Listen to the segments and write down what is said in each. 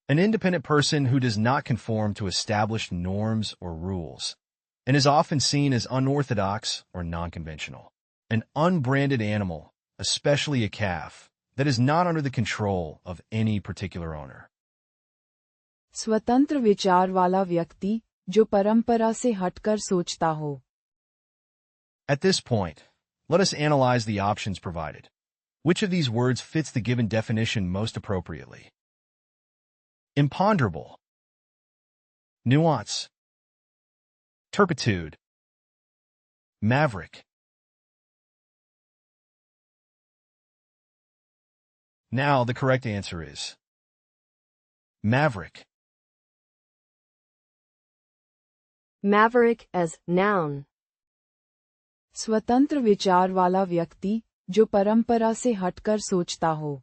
An independent person who does not conform to established norms or rules, and is often seen as unorthodox or non-conventional. An unbranded animal, especially a calf, that is not under the control of any particular owner. स्वतंत्र विचार वाला व्यक्ति जो परंपरा से हटकर सोचता हो. At this point, let us analyze the options provided. Which of these words fits the given definition most appropriately? Imponderable, nuance, turpitude, maverick. Now the correct answer is maverick. Maverick as noun. स्वतंत्र विचार वाला व्यक्ति जो परंपरा से हटकर सोचता हो.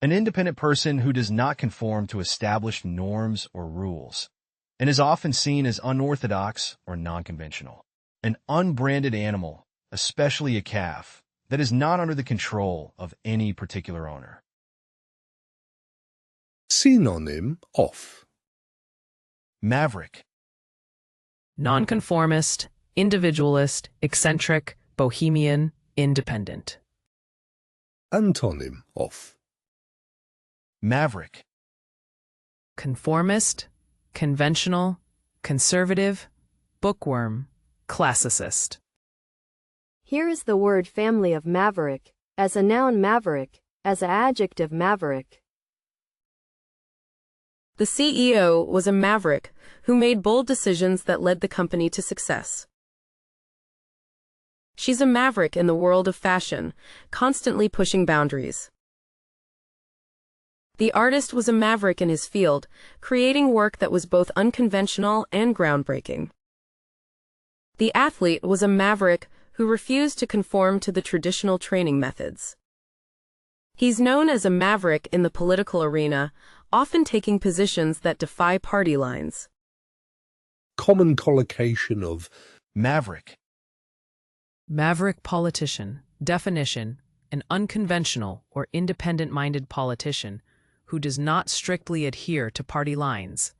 An independent person who does not conform to established norms or rules, and is often seen as unorthodox or non-conventional. An unbranded animal, especially a calf, that is not under the control of any particular owner. Synonym of Maverick. Nonconformist, individualist, eccentric, bohemian, independent. Antonym of Maverick. Conformist, conventional, conservative, bookworm, classicist. Here is the word family of maverick, as a noun maverick, as an adjective maverick. The CEO was a maverick who made bold decisions that led the company to success. She's a maverick in the world of fashion, constantly pushing boundaries. The artist was a maverick in his field, creating work that was both unconventional and groundbreaking. The athlete was a maverick who refused to conform to the traditional training methods. He's known as a maverick in the political arena, often taking positions that defy party lines. common collocation of Maverick. Maverick politician. Definition: an unconventional or independent-minded politician who does not strictly adhere to party lines.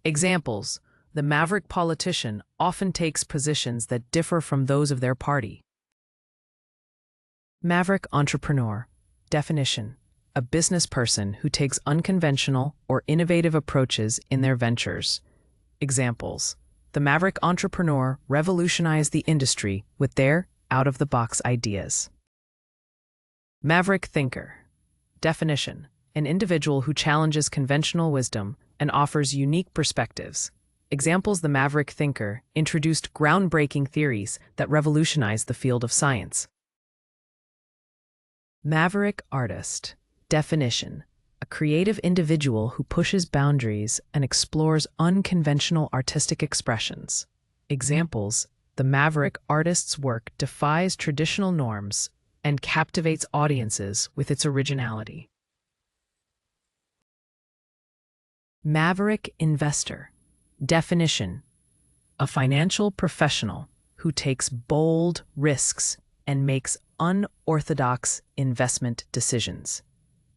Examples: the maverick politician often takes positions that differ from those of their party. Maverick entrepreneur. Definition: a business person who takes unconventional or innovative approaches in their ventures. Examples: the maverick entrepreneur revolutionized the industry with their out-of-the-box ideas. Maverick thinker. Definition: an individual who challenges conventional wisdom and offers unique perspectives. Examples: the maverick thinker introduced groundbreaking theories that revolutionized the field of science. Maverick artist. Definition: a creative individual who pushes boundaries and explores unconventional artistic expressions. Examples: the maverick artist's work defies traditional norms and captivates audiences with its originality. Maverick investor. Definition: a financial professional who takes bold risks and makes unorthodox investment decisions.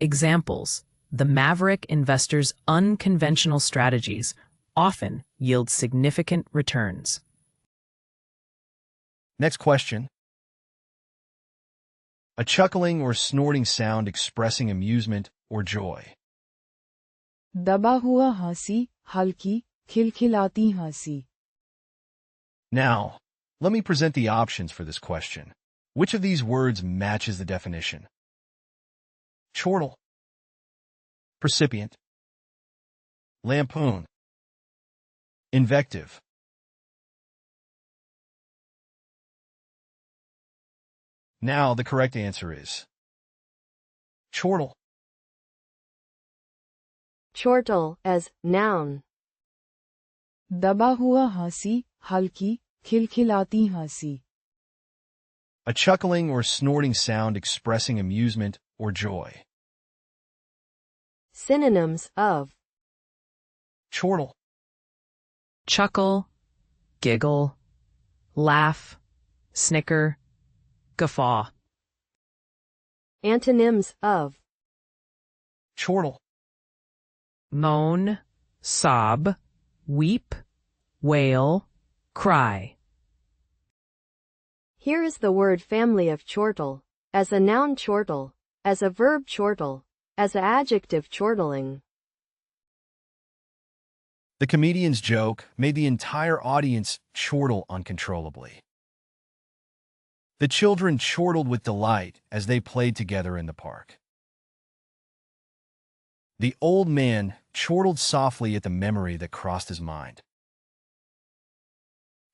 Examples: the maverick investor's unconventional strategies often yield significant returns. Next question. A chuckling or snorting sound expressing amusement or joy. दबा हुआ हंसी, हल्की, खिलखिलाती हंसी. Now, let me present the options for this question. Which of these words matches the definition? Chortle, percipient, lampoon, invective. Now the correct answer is chortle. Chortle as noun. दबा हुआ हंसी, हल्की, खिलखिलाती हंसी. A chuckling or snorting sound expressing amusement or joy. Synonyms of Chortle, Chuckle, giggle, laugh, snicker, guffaw. antonyms of chortle, moan, sob, weep, wail, cry. Here is the word family of chortle. As a noun chortle, as a verb chortle, as an adjective chortling. The comedian's joke made the entire audience chortle uncontrollably. The children chortled with delight as they played together in the park. The old man chortled softly at the memory that crossed his mind.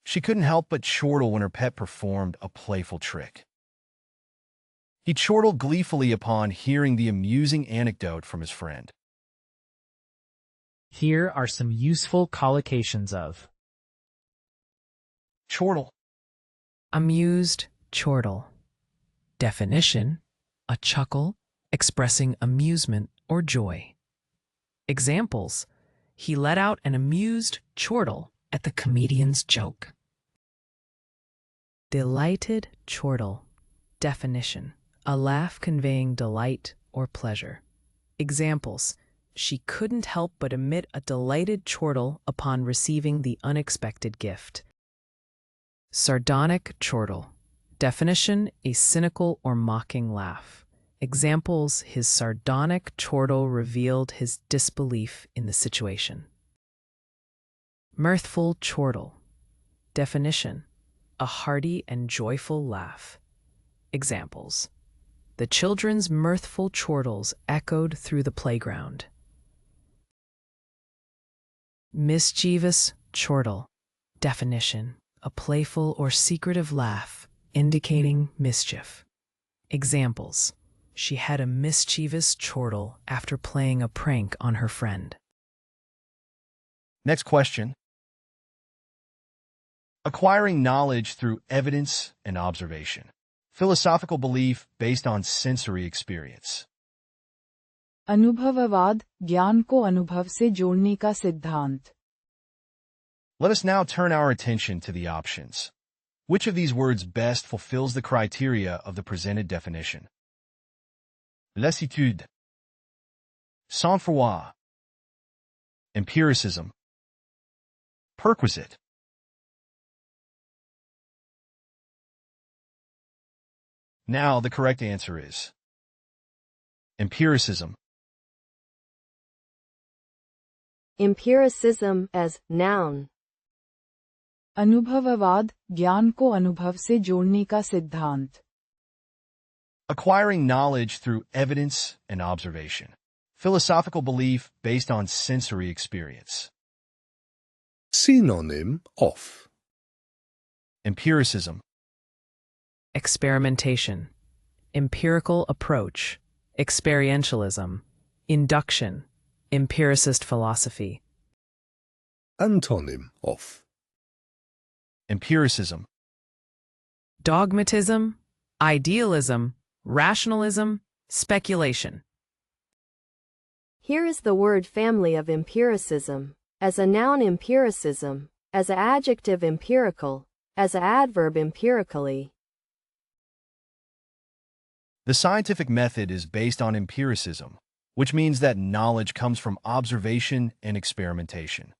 She couldn't help but chortle when her pet performed a playful trick. He chortled gleefully upon hearing the amusing anecdote from his friend. Here are some useful collocations of Chortle. Amused, chortle. Definition: a chuckle expressing amusement or joy. Examples: he let out an amused chortle at the comedian's joke. Delighted chortle. Definition: a laugh conveying delight or pleasure. Examples: she couldn't help but emit a delighted chortle upon receiving the unexpected gift. Sardonic chortle. Definition: a cynical or mocking laugh. Examples: his sardonic chortle revealed his disbelief in the situation. Mirthful chortle. Definition: a hearty and joyful laugh. Examples: the children's mirthful chortles echoed through the playground. Mischievous chortle. Definition: a playful or secretive laugh indicating mischief. Examples: she had a mischievous chortle after playing a prank on her friend. Next question. Acquiring knowledge through evidence and observation. Philosophical belief based on sensory experience. अनुभववाद, ज्ञान को अनुभव से जोड़ने का सिद्धांत. Let us now turn our attention to the options. Which of these words best fulfills the criteria of the presented definition? Lassitude. Sang-froid. Empiricism. Perquisite. Now the correct answer is empiricism. Empiricism as noun. अनुभववाद, ज्ञान को अनुभव से जोड़ने का सिद्धांत. Acquiring knowledge through evidence and observation. Philosophical belief based on sensory experience. Synonym of Empiricism. Experimentation, empirical approach, experientialism, induction, empiricist philosophy. Antonym of Empiricism. Dogmatism, idealism, rationalism, speculation. Here is the word family of empiricism. As a noun empiricism, as an adjective empirical, as an adverb empirically. The scientific method is based on empiricism, which means that knowledge comes from observation and experimentation.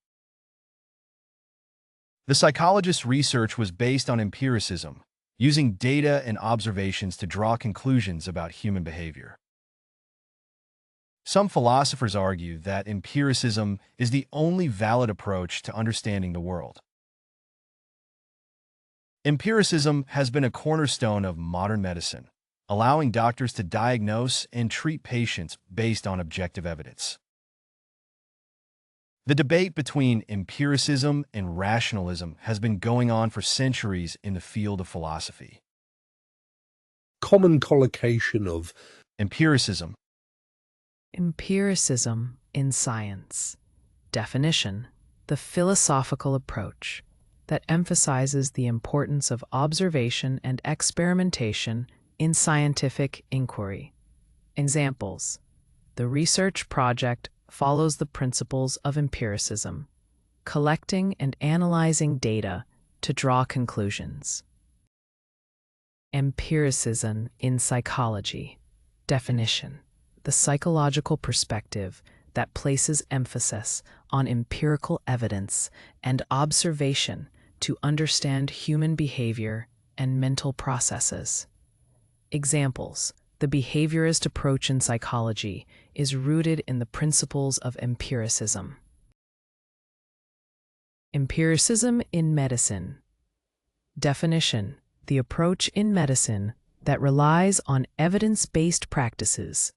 The psychologist's research was based on empiricism, using data and observations to draw conclusions about human behavior. Some philosophers argue that empiricism is the only valid approach to understanding the world. Empiricism has been a cornerstone of modern medicine, allowing doctors to diagnose and treat patients based on objective evidence. The debate between empiricism and rationalism has been going on for centuries in the field of philosophy. common collocation of Empiricism. Empiricism in science. Definition: the philosophical approach that emphasizes the importance of observation and experimentation in scientific inquiry. Examples: the research project follows the principles of empiricism, collecting and analyzing data to draw conclusions. Empiricism in psychology. Definition: the psychological perspective that places emphasis on empirical evidence and observation to understand human behavior and mental processes. Examples: the behaviorist approach in psychology is rooted in the principles of empiricism. Empiricism in medicine. Definition: the approach in medicine that relies on evidence-based practices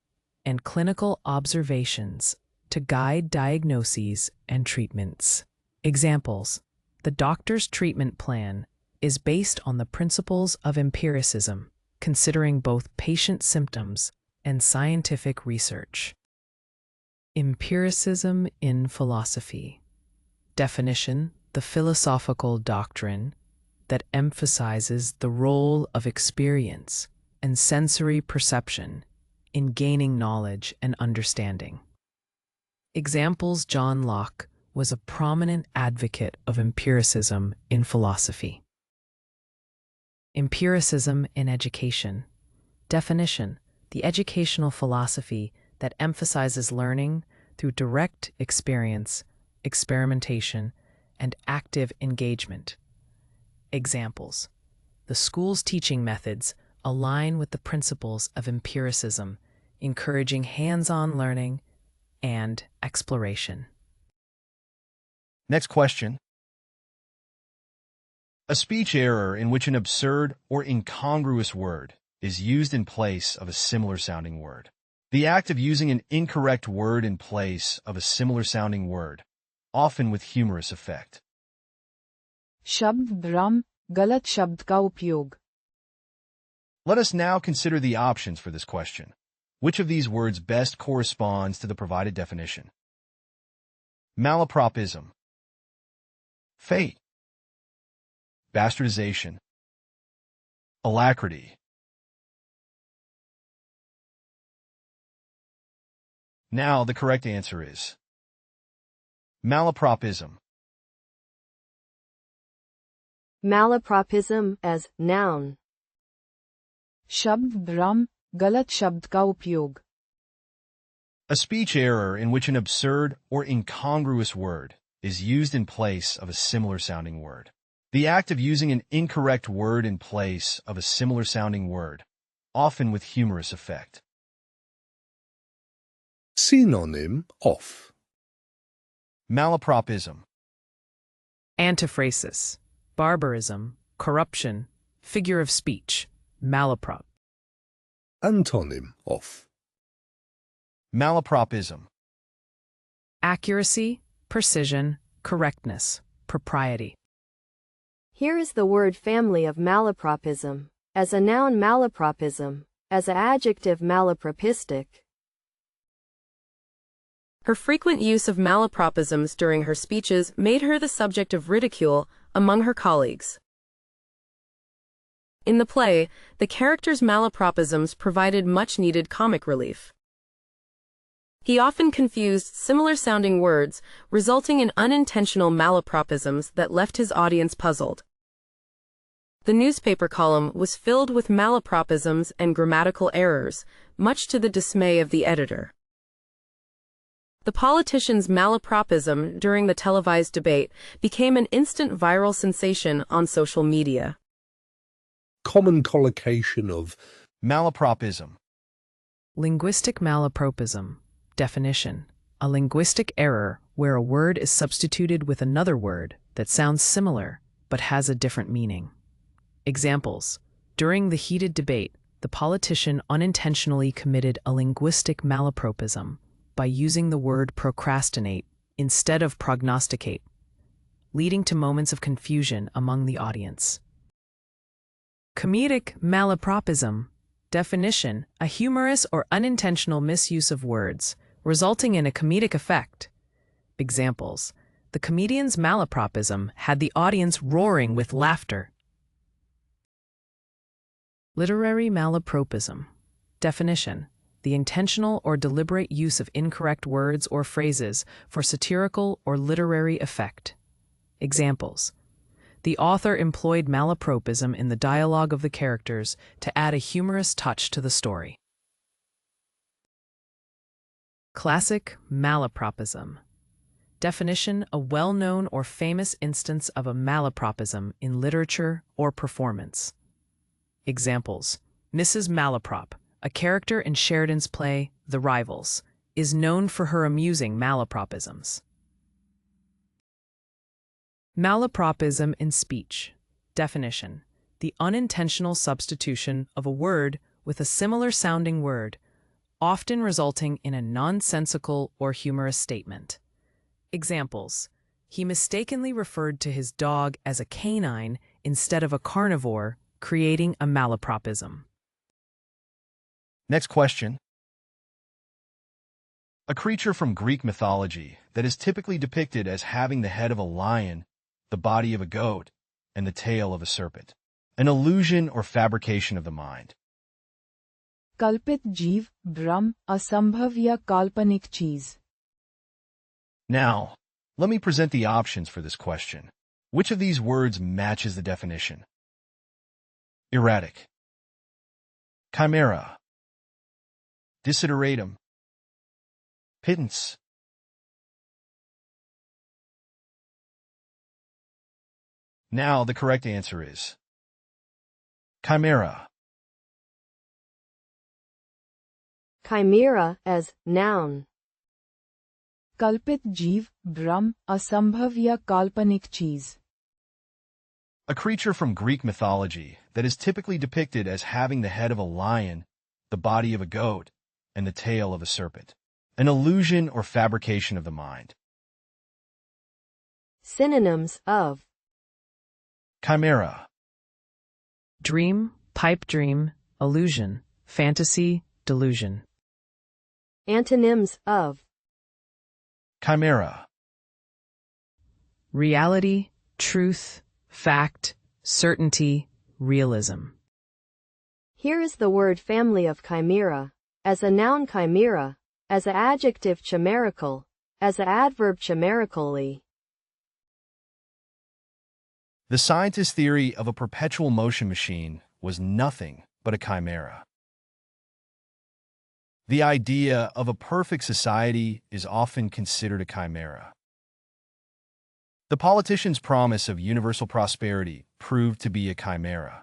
and clinical observations to guide diagnoses and treatments. Examples: the doctor's treatment plan is based on the principles of empiricism, considering both patient symptoms and scientific research. Empiricism in philosophy. Definition: the philosophical doctrine that emphasizes the role of experience and sensory perception in gaining knowledge and understanding. Examples: John Locke was a prominent advocate of empiricism in philosophy. Empiricism in education. Definition: the educational philosophy that emphasizes learning through direct experience, experimentation, and active engagement. Examples: the school's teaching methods align with the principles of empiricism, encouraging hands-on learning and exploration. Next question. A speech error in which an absurd or incongruous word is used in place of a similar-sounding word. The act of using an incorrect word in place of a similar-sounding word, often with humorous effect. शब्द भ्रम, गलत शब्द का उपयोग. Let us now consider the options for this question. Which of these words best corresponds to the provided definition? Malapropism, fate, bastardization, alacrity. Now the correct answer is malapropism. Malapropism as noun. शब्द भ्रम, गलत शब्द का उपयोग. A speech error in which an absurd or incongruous word is used in place of a similar-sounding word. The act of using an incorrect word in place of a similar-sounding word, often with humorous effect. Synonym of. Malapropism, Antiphrasis, barbarism, corruption, figure of speech, malaprop. Antonym of. malapropism, Accuracy, precision, correctness, propriety. Here is the word family of malapropism. As a noun, malapropism. As an adjective, malapropistic. Her frequent use of malapropisms during her speeches made her the subject of ridicule among her colleagues. In the play, the character's malapropisms provided much-needed comic relief. He often confused similar-sounding words, resulting in unintentional malapropisms that left his audience puzzled. The newspaper column was filled with malapropisms and grammatical errors, much to the dismay of the editor. The politician's malapropism during the televised debate became an instant viral sensation on social media. Common collocation of. malapropism, Linguistic malapropism. Definition: a linguistic error where a word is substituted with another word that sounds similar but has a different meaning. Examples: during the heated debate, the politician unintentionally committed a linguistic malapropism by using the word procrastinate instead of prognosticate, leading to moments of confusion among the audience. Comedic malapropism. Definition: a humorous or unintentional misuse of words, resulting in a comedic effect. Examples: the comedian's malapropism had the audience roaring with laughter. Literary malapropism. Definition: the intentional or deliberate use of incorrect words or phrases for satirical or literary effect. Examples: the author employed malapropism in the dialogue of the characters to add a humorous touch to the story. Classic malapropism. Definition: a well-known or famous instance of a malapropism in literature or performance. Examples: Mrs. Malaprop, a character in Sheridan's play The Rivals, is known for her amusing malapropisms. Malapropism in speech. Definition: the unintentional substitution of a word with a similar sounding word, often resulting in a nonsensical or humorous statement. Examples: he mistakenly referred to his dog as a canine instead of a carnivore, creating a malapropism. Next question. A creature from Greek mythology that is typically depicted as having the head of a lion, the body of a goat, and the tail of a serpent. An illusion or fabrication of the mind. कल्पित जीव, भ्रम, असंभव या काल्पनिक चीज. Now, let me present the options for this question. Which of these words matches the definition? Erratic. Chimera. Desideratum. Pittance. Now the correct answer is chimera. Chimera as noun. कल्पित जीव, भ्रम, असंभव या काल्पनिक चीज. A creature from Greek mythology that is typically depicted as having the head of a lion, the body of a goat, and the tail of a serpent. An illusion or fabrication of the mind. Synonyms of Chimera. Dream, pipe dream, illusion, fantasy, delusion. Antonyms of Chimera. Reality, truth, fact, certainty, realism. Here is the word family of chimera. As a noun chimera, as a adjective chimerical, as a adverb chimerically. The scientist's theory of a perpetual motion machine was nothing but a chimera. The idea of a perfect society is often considered a chimera. The politician's promise of universal prosperity proved to be a chimera.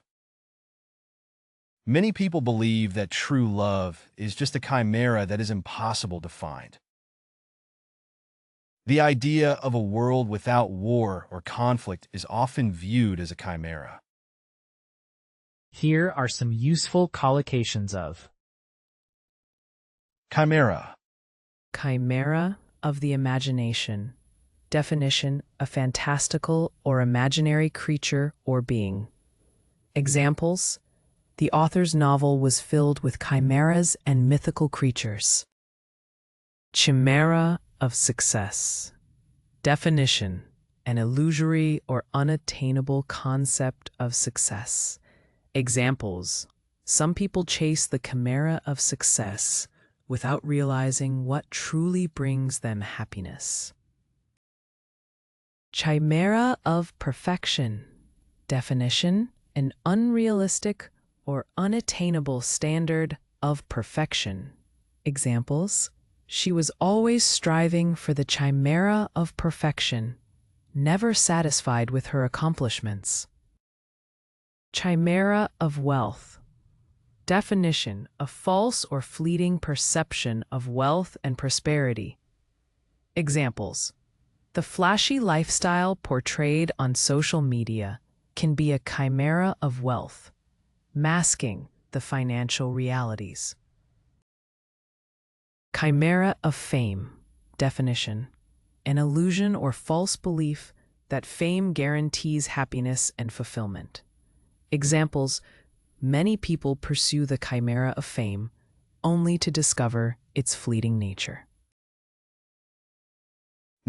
Many people believe that true love is just a chimera that is impossible to find. The idea of a world without war or conflict is often viewed as a chimera. Here are some useful collocations of Chimera. Chimera of the imagination. Definition: a fantastical or imaginary creature or being. Examples: the author's novel was filled with chimeras and mythical creatures. Chimera of success. Definition: an illusory or unattainable concept of success. Examples: some people chase the chimera of success without realizing what truly brings them happiness. Chimera of perfection. Definition: an unrealistic or unattainable standard of perfection. Examples: she was always striving for the chimera of perfection, never satisfied with her accomplishments. Chimera of wealth. Definition: a false or fleeting perception of wealth and prosperity. Examples: the flashy lifestyle portrayed on social media can be a chimera of wealth, masking the financial realities. Chimera of fame. Definition: an illusion or false belief that fame guarantees happiness and fulfillment. Examples: many people pursue the chimera of fame only to discover its fleeting nature.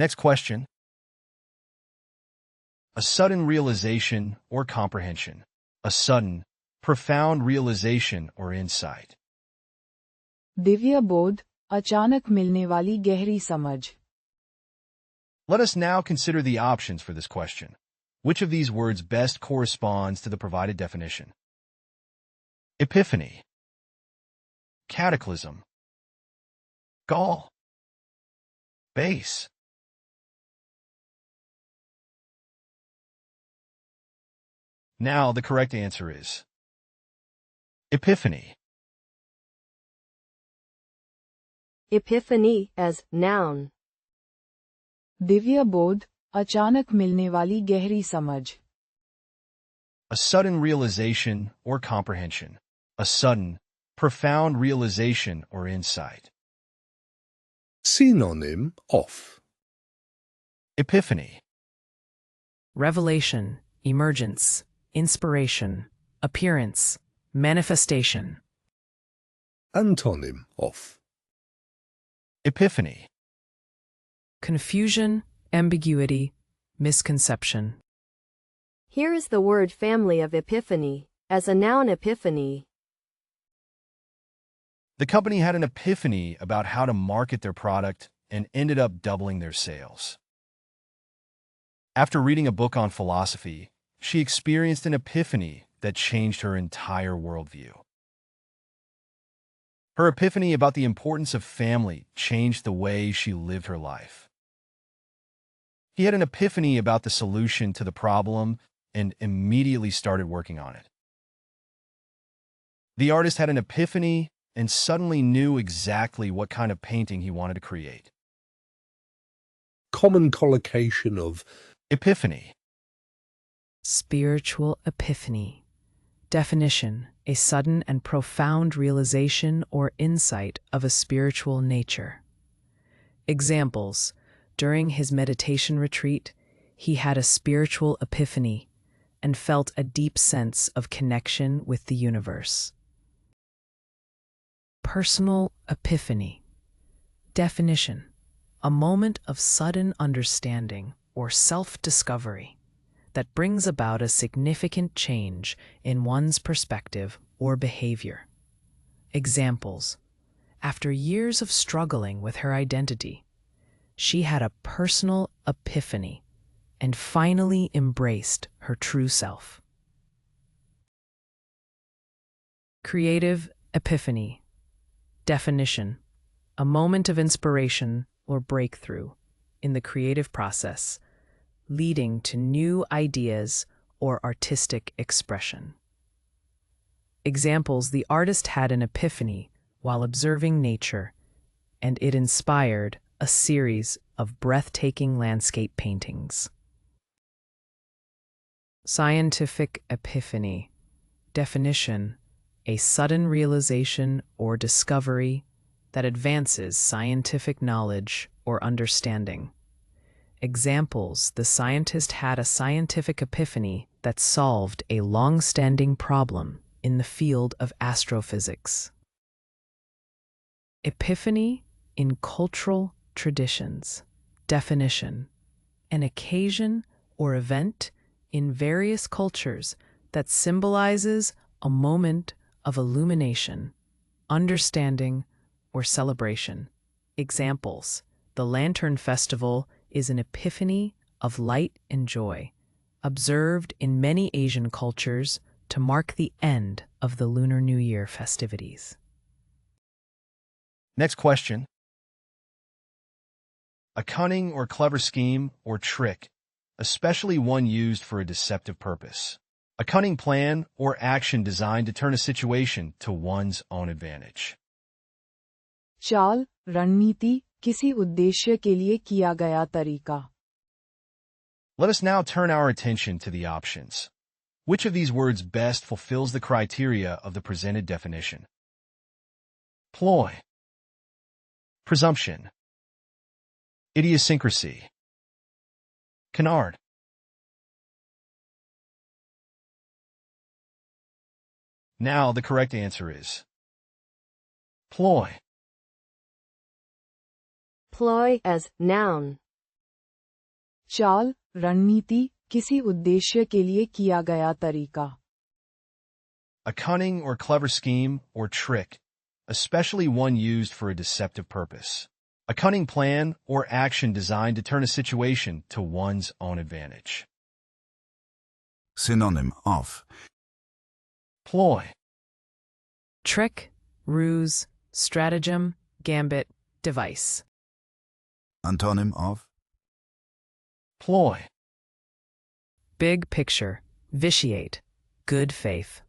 Next question. A sudden realization or comprehension. A sudden, profound realization or insight. Divya बोध, अचानक मिलने वाली गहरी समझ. Let us now consider the options for this question. Which of these words best corresponds to the provided definition? Epiphany. Cataclysm. Gall. Base. Now the correct answer is epiphany. Epiphany as noun. Divya बोध, अचानक मिलने वाली गहरी समझ. A sudden realization or comprehension. A sudden, profound realization or insight. Synonym of Epiphany. Revelation, emergence, inspiration, appearance, manifestation. Antonym of Epiphany. Confusion, ambiguity, misconception. Here is the word family of epiphany. As a noun, epiphany. The company had an epiphany about how to market their product and ended up doubling their sales. After reading a book on philosophy, she experienced an epiphany that changed her entire worldview. Her epiphany about the importance of family changed the way she lived her life. He had an epiphany about the solution to the problem and immediately started working on it. The artist had an epiphany and suddenly knew exactly what kind of painting he wanted to create. common collocation of Epiphany. Spiritual epiphany. Definition: a sudden and profound realization or insight of a spiritual nature. Examples: during his meditation retreat, he had a spiritual epiphany and felt a deep sense of connection with the universe. Personal epiphany. Definition: a moment of sudden understanding or self-discovery that brings about a significant change in one's perspective or behavior. Examples: after years of struggling with her identity, she had a personal epiphany and finally embraced her true self. Creative epiphany. Definition: a moment of inspiration or breakthrough in the creative process, leading to new ideas or artistic expression. Examples: the artist had an epiphany while observing nature, and it inspired a series of breathtaking landscape paintings. Scientific epiphany. Definition: a sudden realization or discovery that advances scientific knowledge or understanding. Examples: the scientist had a scientific epiphany that solved a long-standing problem in the field of astrophysics. Epiphany in cultural traditions. Definition: an occasion or event in various cultures that symbolizes a moment of illumination, understanding, or celebration. Examples: the Lantern Festival is an epiphany of light and joy, observed in many Asian cultures to mark the end of the Lunar New Year festivities. Next question. A cunning or clever scheme or trick, especially one used for a deceptive purpose. A cunning plan or action designed to turn a situation to one's own advantage. चाल, रणनीति, किसी उद्देश्य के लिए किया गया तरीका. Let us now turn our attention to the options. Which of these words best fulfills the criteria of the presented definition? Ploy. Presumption. Idiosyncrasy. Canard. Now the correct answer is ploy. Ploy as noun. चाल, रणनीति, किसी उद्देश्य के लिए किया गया तरीका. A cunning or clever scheme or trick, especially one used for a deceptive purpose. A cunning plan or action designed to turn a situation to one's own advantage. Synonym of Ploy. Trick, ruse, stratagem, gambit, device. Antonym of ploy. Big picture, vitiate, good faith.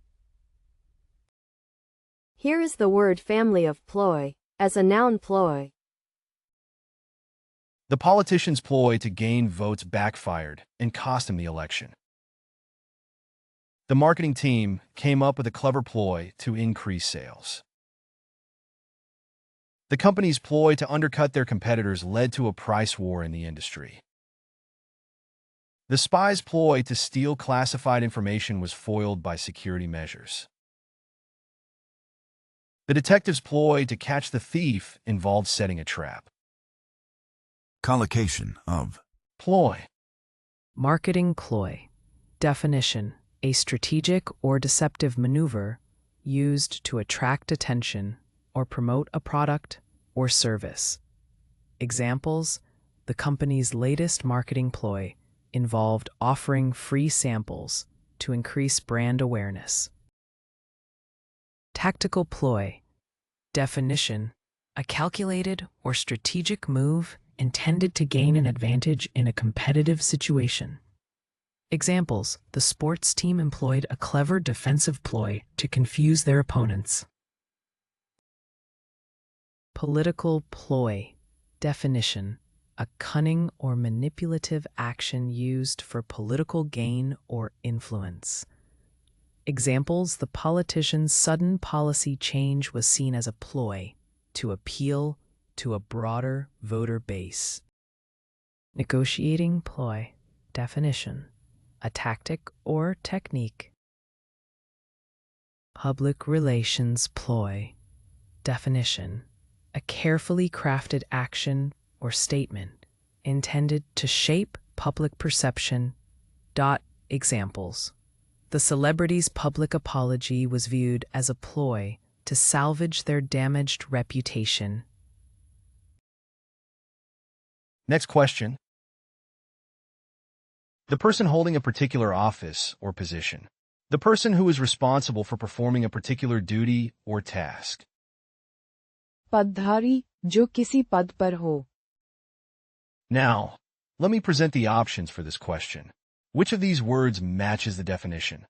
Here is the word family of ploy, as a noun ploy. The politician's ploy to gain votes backfired and cost him the election. The marketing team came up with a clever ploy to increase sales. The company's ploy to undercut their competitors led to a price war in the industry. The spy's ploy to steal classified information was foiled by security measures. The detective's ploy to catch the thief involved setting a trap. collocation of Ploy. Marketing ploy. Definition: a strategic or deceptive maneuver used to attract attention or promote a product or service. Examples: the company's latest marketing ploy involved offering free samples to increase brand awareness. Tactical ploy. Definition: a calculated or strategic move intended to gain an advantage in a competitive situation. Examples: the sports team employed a clever defensive ploy to confuse their opponents. Political ploy. Definition: a cunning or manipulative action used for political gain or influence. Examples: the politician's sudden policy change was seen as a ploy to appeal to a broader voter base. Negotiating ploy. Definition: a tactic or technique. Public relations ploy. Definition: a carefully crafted action or statement intended to shape public perception. Examples: the celebrity's public apology was viewed as a ploy to salvage their damaged reputation. Next question. The person holding a particular office or position. The person who is responsible for performing a particular duty or task. पदधारी जो किसी पद पर हो. Now, let me present the options for this question. Which of these words matches the definition?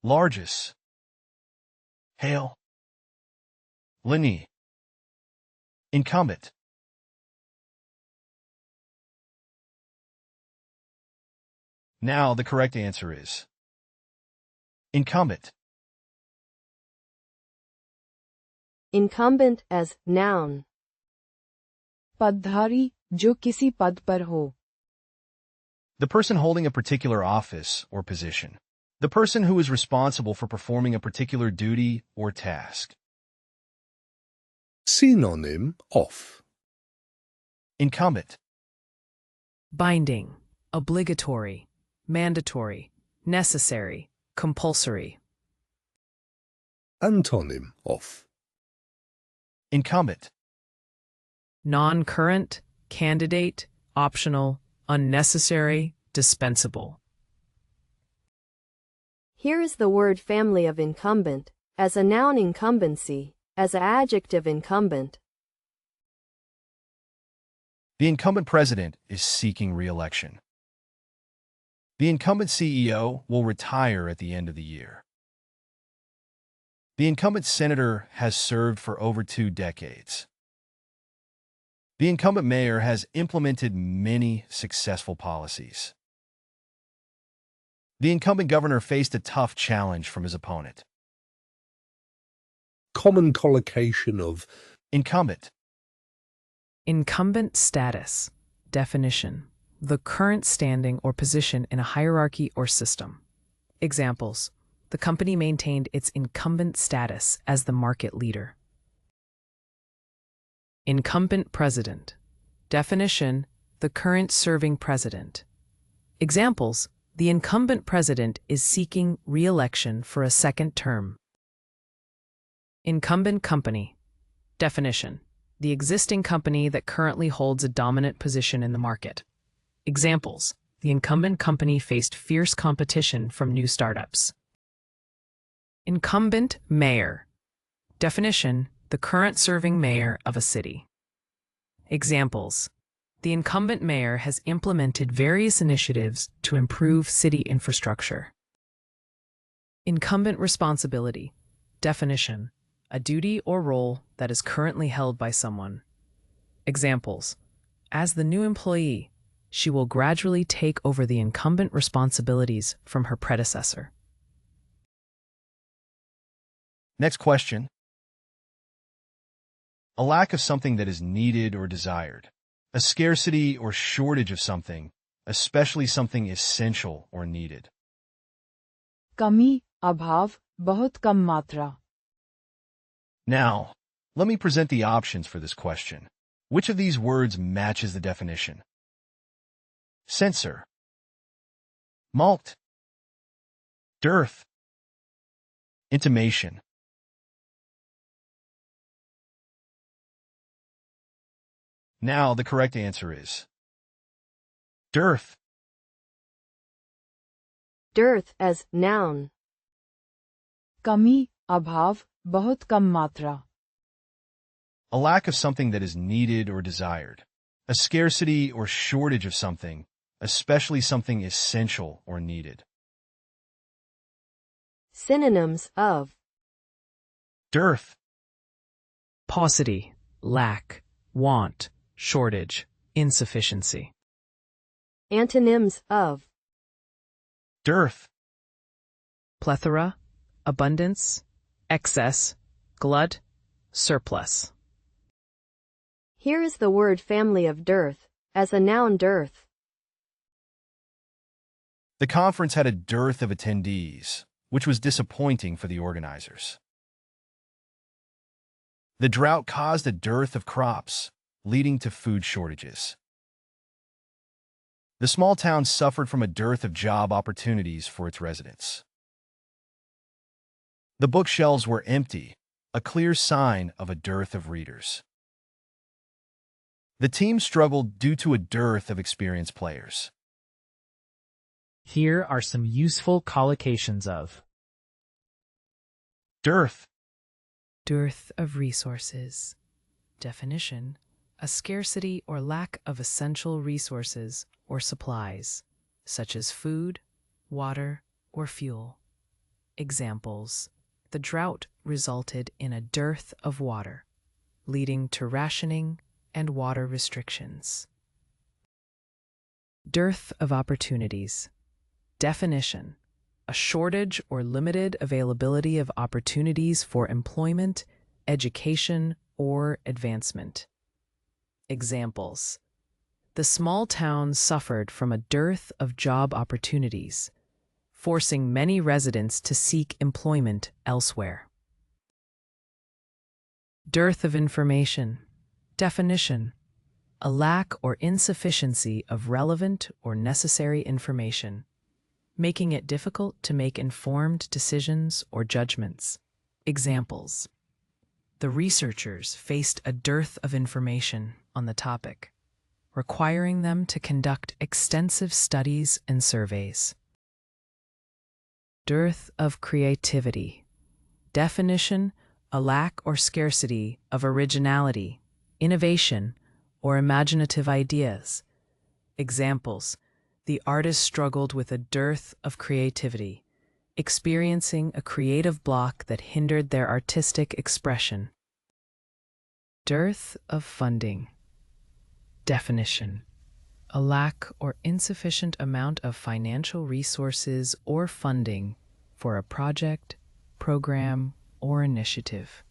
Largest. Hail. Linney. Incumbent. Now, the correct answer is incumbent. Incumbent as noun. पदधारी जो किसी पद पर हो. The person holding a particular office or position. The person who is responsible for performing a particular duty or task. Synonym of Incumbent. Binding, obligatory, mandatory, necessary, compulsory. Antonym of Incumbent. Non-current, candidate, optional, unnecessary, dispensable. Here is the word family of incumbent, as a noun incumbency, as an adjective incumbent. The incumbent president is seeking re-election. The incumbent CEO will retire at the end of the year. The incumbent senator has served for over 2 decades. The incumbent mayor has implemented many successful policies. The incumbent governor faced a tough challenge from his opponent. common collocation of Incumbent. Incumbent status. Definition: the current standing or position in a hierarchy or system. Examples: the company maintained its incumbent status as the market leader. Incumbent president. Definition: the current serving president. Examples: the incumbent president is seeking re-election for a second term. Incumbent company. Definition: the existing company that currently holds a dominant position in the market. Examples: the incumbent company faced fierce competition from new startups. Incumbent mayor. Definition: the current serving mayor of a city. Examples. The incumbent mayor has implemented various initiatives to improve city infrastructure. Incumbent responsibility. Definition. A duty or role that is currently held by someone. Examples. As the new employee, she will gradually take over the incumbent responsibilities from her predecessor. Next question. A lack of something that is needed or desired. A scarcity or shortage of something, especially something essential or needed. कमी, अभाव, बहुत कम मात्रा. Now, let me present the options for this question. Which of these words matches the definition? Censor, malt, dearth, intimation. Now the correct answer is dearth. Dearth as noun. कमी, अभाव, बहुत कम मात्रा. A lack of something that is needed or desired. A scarcity or shortage of something, especially something essential or needed. Synonyms of Dearth, Paucity, lack, want, shortage, insufficiency. antonyms of dearth, Plethora, abundance, excess, glut, surplus. Here is the word family of dearth, as a noun dearth. The conference had a dearth of attendees, which was disappointing for the organizers. The drought caused a dearth of crops, leading to food shortages. The small town suffered from a dearth of job opportunities for its residents. The bookshelves were empty, a clear sign of a dearth of readers. The team struggled due to a dearth of experienced players. Here are some useful collocations of Dearth, Dearth of resources. Definition. A scarcity or lack of essential resources or supplies, such as food, water, or fuel. Examples. The drought resulted in a dearth of water, leading to rationing and water restrictions. Dearth of opportunities. Definition. A shortage or limited availability of opportunities for employment, education, or advancement. Examples. The small town suffered from a dearth of job opportunities, forcing many residents to seek employment elsewhere. Dearth of information. Definition. A lack or insufficiency of relevant or necessary information, making it difficult to make informed decisions or judgments. Examples. The researchers faced a dearth of information on the topic, requiring them to conduct extensive studies and surveys. Dearth of creativity. Definition. A lack or scarcity of originality, innovation, or imaginative ideas. Examples. The artist struggled with a dearth of creativity, experiencing a creative block that hindered their artistic expression. Dearth of funding. Definition. A lack or insufficient amount of financial resources or funding for a project, program, or initiative.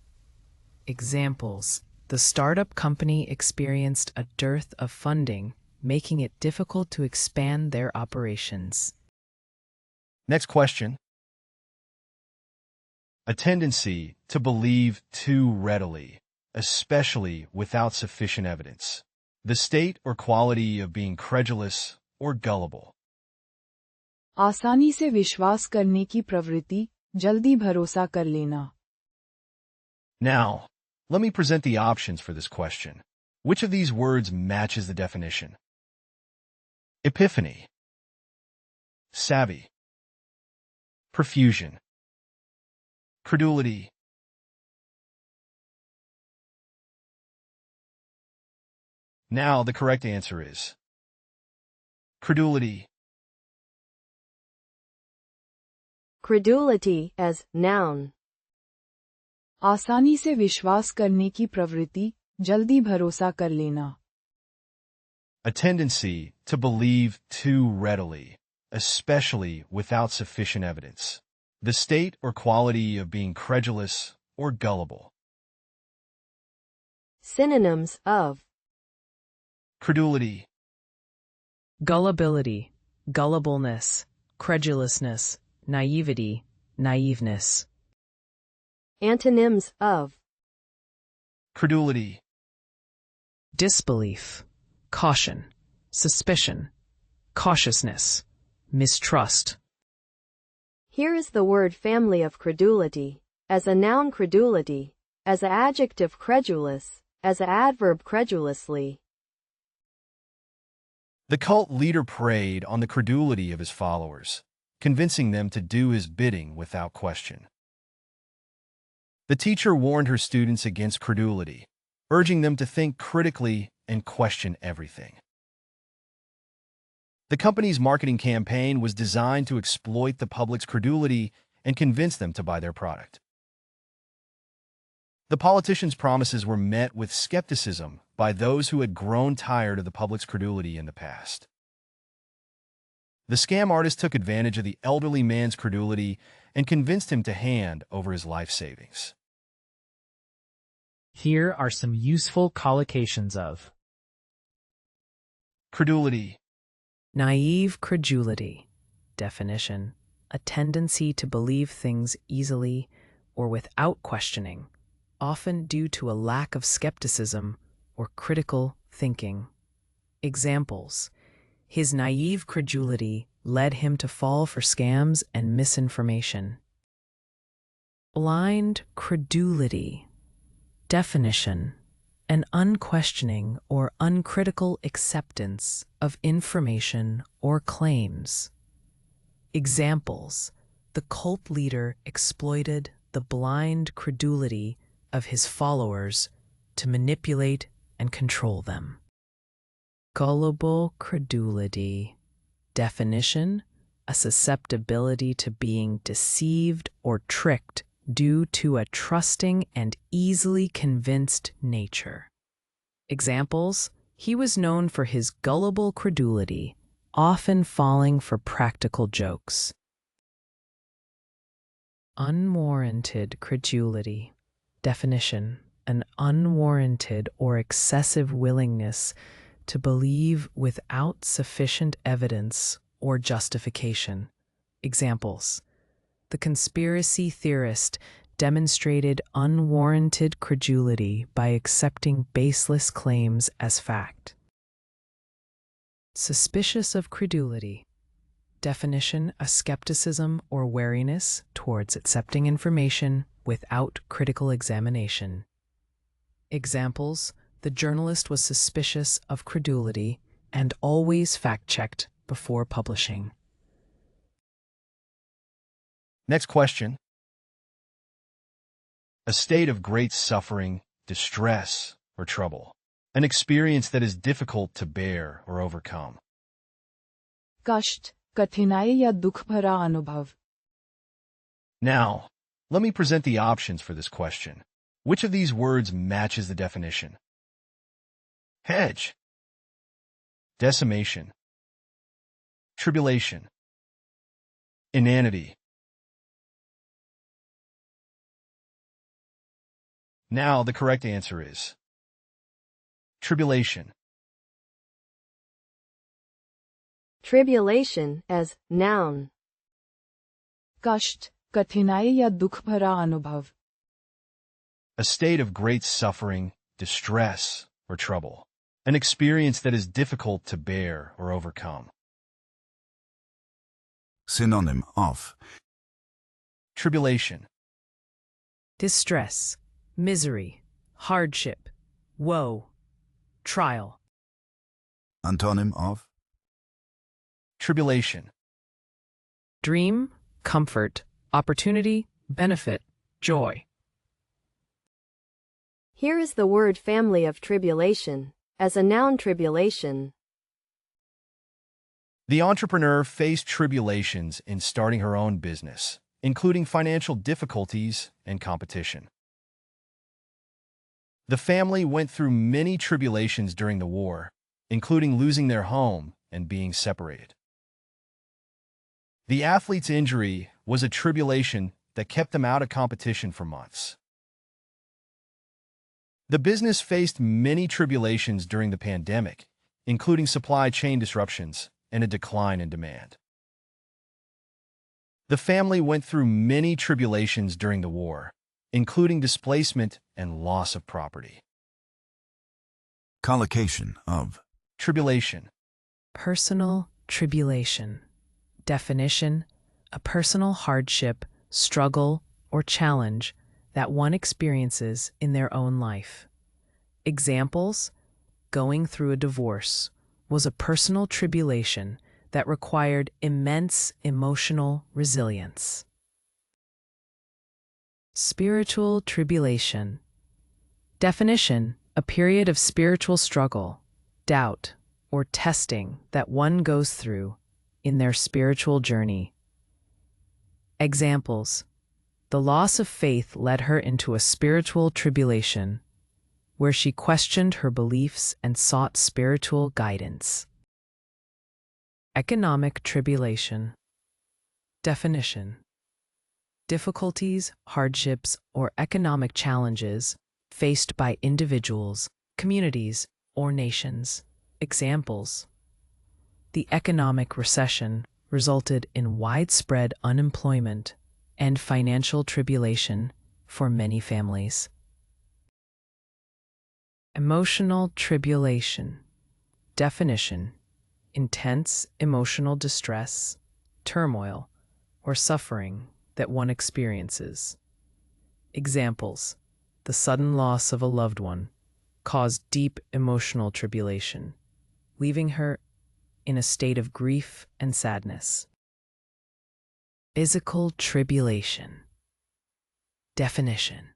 Examples. The startup company experienced a dearth of funding, making it difficult to expand their operations. Next question. A tendency to believe too readily, especially without sufficient evidence. The state or quality of being credulous or gullible. आसानी से विश्वास करने की प्रवृत्ति, जल्दी भरोसा कर लेना. Now, let me present the options for this question. Which of these words matches the definition? Epiphany, savvy, profusion, credulity. Now, the correct answer is credulity. Credulity as noun. आसानी से विश्वास करने की प्रवृत्ति, जल्दी भरोसा कर लेना. A tendency to believe too readily, especially without sufficient evidence. The state or quality of being credulous or gullible. Synonyms of Credulity. Gullibility, gullibleness, credulousness, naivety, naiveness. Antonyms of Credulity. Disbelief, caution, suspicion, cautiousness, mistrust. Here is the word family of credulity. As a noun credulity, as an adjective credulous, as an adverb credulously. The cult leader preyed on the credulity of his followers, convincing them to do his bidding without question. The teacher warned her students against credulity, urging them to think critically and question everything. The company's marketing campaign was designed to exploit the public's credulity and convince them to buy their product. The politicians' promises were met with skepticism by those who had grown tired of the public's credulity in the past. The scam artist took advantage of the elderly man's credulity and convinced him to hand over his life savings. Here are some useful collocations of Credulity. Naive credulity. Definition: a tendency to believe things easily or without questioning, often due to a lack of skepticism or critical thinking. Examples: his naive credulity led him to fall for scams and misinformation. Blind credulity. Definition: an unquestioning or uncritical acceptance of information or claims. Examples: the cult leader exploited the blind credulity of his followers to manipulate and control them. Gullible credulity. Definition: a susceptibility to being deceived or tricked due to a trusting and easily convinced nature. Examples: he was known for his gullible credulity, often falling for practical jokes. Unwarranted credulity. Definition: an unwarranted or excessive willingness to believe without sufficient evidence or justification. Examples: the conspiracy theorist demonstrated unwarranted credulity by accepting baseless claims as fact. Suspicious of credulity. Definition: a skepticism or wariness towards accepting information without critical examination. Examples: the journalist was suspicious of credulity and always fact-checked before publishing. Next question. A state of great suffering, distress, or trouble. An experience that is difficult to bear or overcome. कष्ट, कठिनाई या दुख भरा अनुभव. Now, let me present the options for this question. Which of these words matches the definition? Hedge. Decimation. Tribulation. Inanity. Now, the correct answer is tribulation. Tribulation as noun. कष्ट, कठिनाई या दुख भरा अनुभव. A state of great suffering, distress, or trouble. An experience that is difficult to bear or overcome. Synonym of Tribulation. Distress, misery, hardship, woe, trial. Antonym of Tribulation. Dream, comfort, opportunity, benefit, joy. Here is the word family of tribulation. as a noun tribulation. The entrepreneur faced tribulations in starting her own business, including financial difficulties and competition. The family went through many tribulations during the war, including losing their home and being separated. The athlete's injury was a tribulation that kept them out of competition for months. The business faced many tribulations during the pandemic, including supply chain disruptions and a decline in demand. The family went through many tribulations during the war, including displacement and loss of property. Collocation of Tribulation. Personal tribulation. Definition: a personal hardship, struggle, or challenge that one experiences in their own life. Examples: going through a divorce was a personal tribulation that required immense emotional resilience. Spiritual tribulation. Definition: a period of spiritual struggle, doubt, or testing that one goes through in their spiritual journey. Examples: the loss of faith led her into a spiritual tribulation, where she questioned her beliefs and sought spiritual guidance. Economic tribulation. Definition: difficulties, hardships, or economic challenges faced by individuals, communities, or nations. Examples: the economic recession resulted in widespread unemployment and financial tribulation for many families. Emotional tribulation. Definition: intense emotional distress, turmoil, or suffering that one experiences. Examples: the sudden loss of a loved one caused deep emotional tribulation, leaving her in a state of grief and sadness. Physical tribulation. Definition: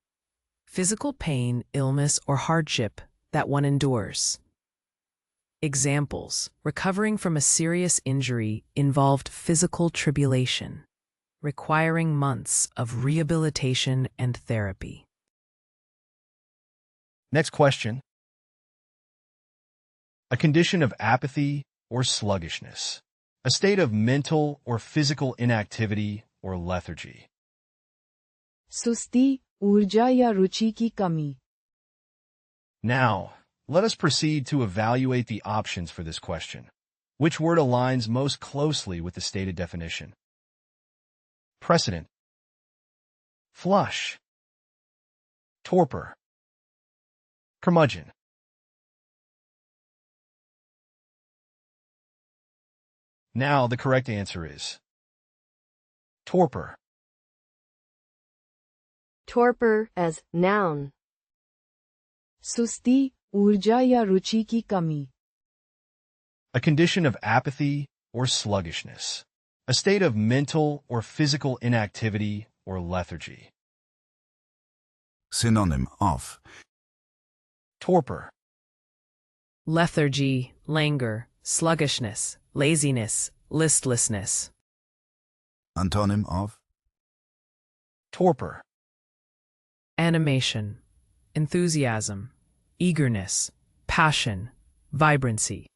physical pain, illness, or hardship that one endures. Examples: recovering from a serious injury involved physical tribulation, requiring months of rehabilitation and therapy. Next question. A condition of apathy or sluggishness. A state of mental or physical inactivity or lethargy. सुस्ती, ऊर्जा या रुचि की कमी. Now, let us proceed to evaluate the options for this question. Which word aligns most closely with the stated definition? Precedent. Flush. Torpor. Curmudgeon. Now the correct answer is torpor. Torpor as noun. सुस्ती, ऊर्जा या रुचि की कमी. A condition of apathy or sluggishness. A state of mental or physical inactivity or lethargy. Synonym of Torpor. Lethargy, languor, sluggishness, laziness, listlessness. Antonym of Torpor. Animation, enthusiasm, eagerness, passion, vibrancy.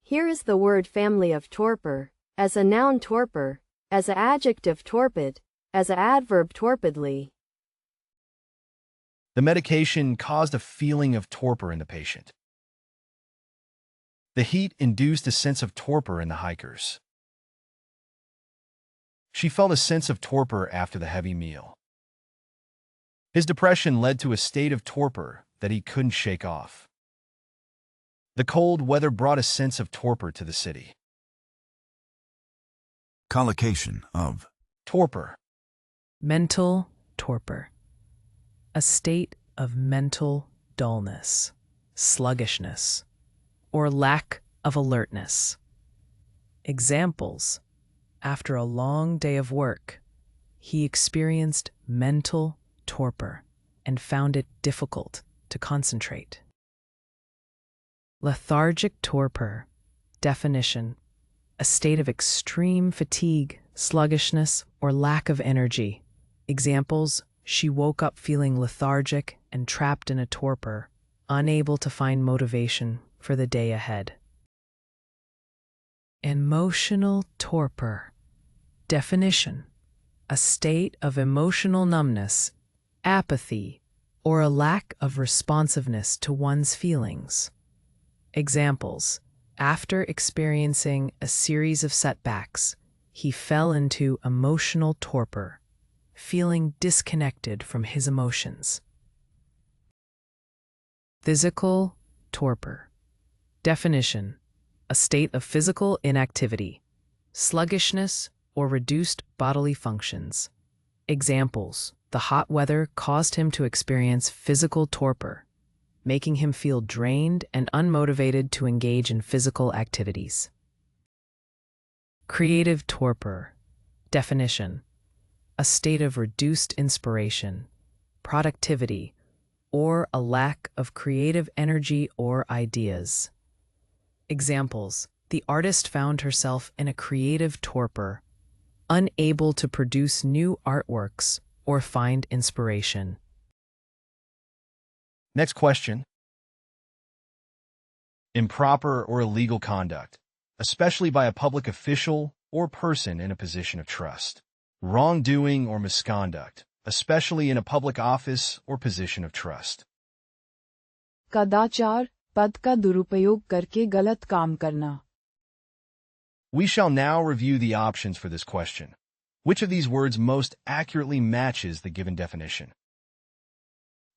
Here is the word family of torpor, as a noun torpor, as a adjective torpid, as a adverb torpidly. The medication caused a feeling of torpor in the patient. The heat induced a sense of torpor in the hikers. She felt a sense of torpor after the heavy meal. His depression led to a state of torpor that he couldn't shake off. The cold weather brought a sense of torpor to the city. collocation of Torpor. Mental torpor. A state of mental dullness, sluggishness, or lack of alertness. Examples: after a long day of work, he experienced mental torpor and found it difficult to concentrate. Lethargic torpor. Definition: a state of extreme fatigue, sluggishness, or lack of energy. Examples: she woke up feeling lethargic and trapped in a torpor, unable to find motivation for the day ahead. Emotional torpor. Definition: a state of emotional numbness, apathy, or a lack of responsiveness to one's feelings. Examples: after experiencing a series of setbacks, he fell into emotional torpor, feeling disconnected from his emotions. Physical torpor. Definition: a state of physical inactivity, sluggishness, or reduced bodily functions. Examples: the hot weather caused him to experience physical torpor, making him feel drained and unmotivated to engage in physical activities. Creative torpor. Definition: a state of reduced inspiration, productivity, or a lack of creative energy or ideas. Examples: the artist found herself in a creative torpor, unable to produce new artworks or find inspiration. Next question. Improper or illegal conduct, especially by a public official or person in a position of trust. Wrongdoing or misconduct, especially in a public office or position of trust. कदाचार, पद का दुरुपयोग करके गलत काम करना. We shall now review the options for this question. Which of these words most accurately matches the given definition?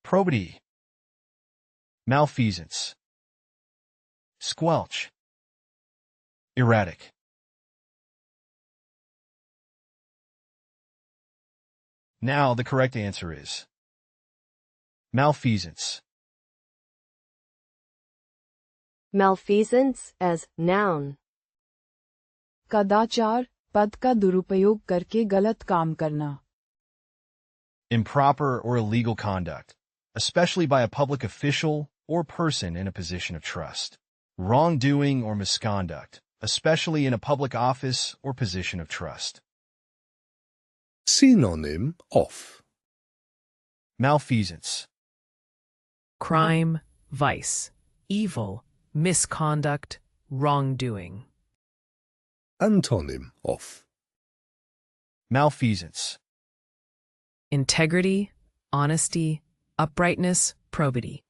Probity, malfeasance, squelch, erratic. Now the correct answer is malfeasance. Malfeasance as noun. कदाचार, पद का दुरुपयोग करके गलत काम करना. Improper or illegal conduct, especially by a public official or person in a position of trust. Wrongdoing or misconduct, especially in a public office or position of trust. Synonym of. Malfeasance, Crime, vice, evil, misconduct, wrongdoing. Antonym of. malfeasance, Integrity, honesty, uprightness, probity.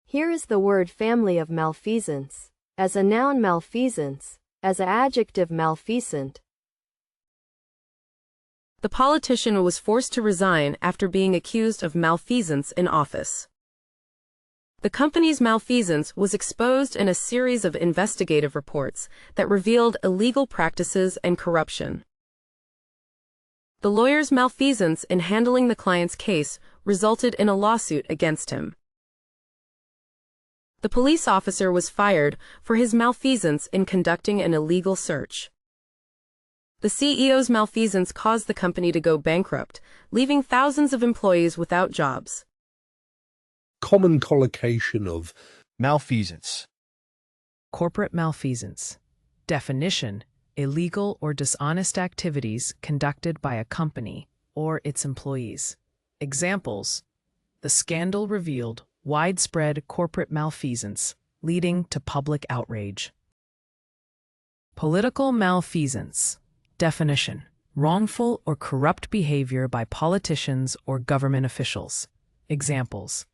Here is the word family of malfeasance. As a noun malfeasance, as an adjective malfeasant. The politician was forced to resign after being accused of malfeasance in office. The company's malfeasance was exposed in a series of investigative reports that revealed illegal practices and corruption. The lawyer's malfeasance in handling the client's case resulted in a lawsuit against him. The police officer was fired for his malfeasance in conducting an illegal search. The CEO's malfeasance caused the company to go bankrupt, leaving thousands of employees without jobs. Common collocation of. malfeasance, Corporate malfeasance. Definition: illegal or dishonest activities conducted by a company or its employees. Examples: the scandal revealed widespread corporate malfeasance, leading to public outrage. Political malfeasance. Definition: wrongful or corrupt behavior by politicians or government officials. Examples: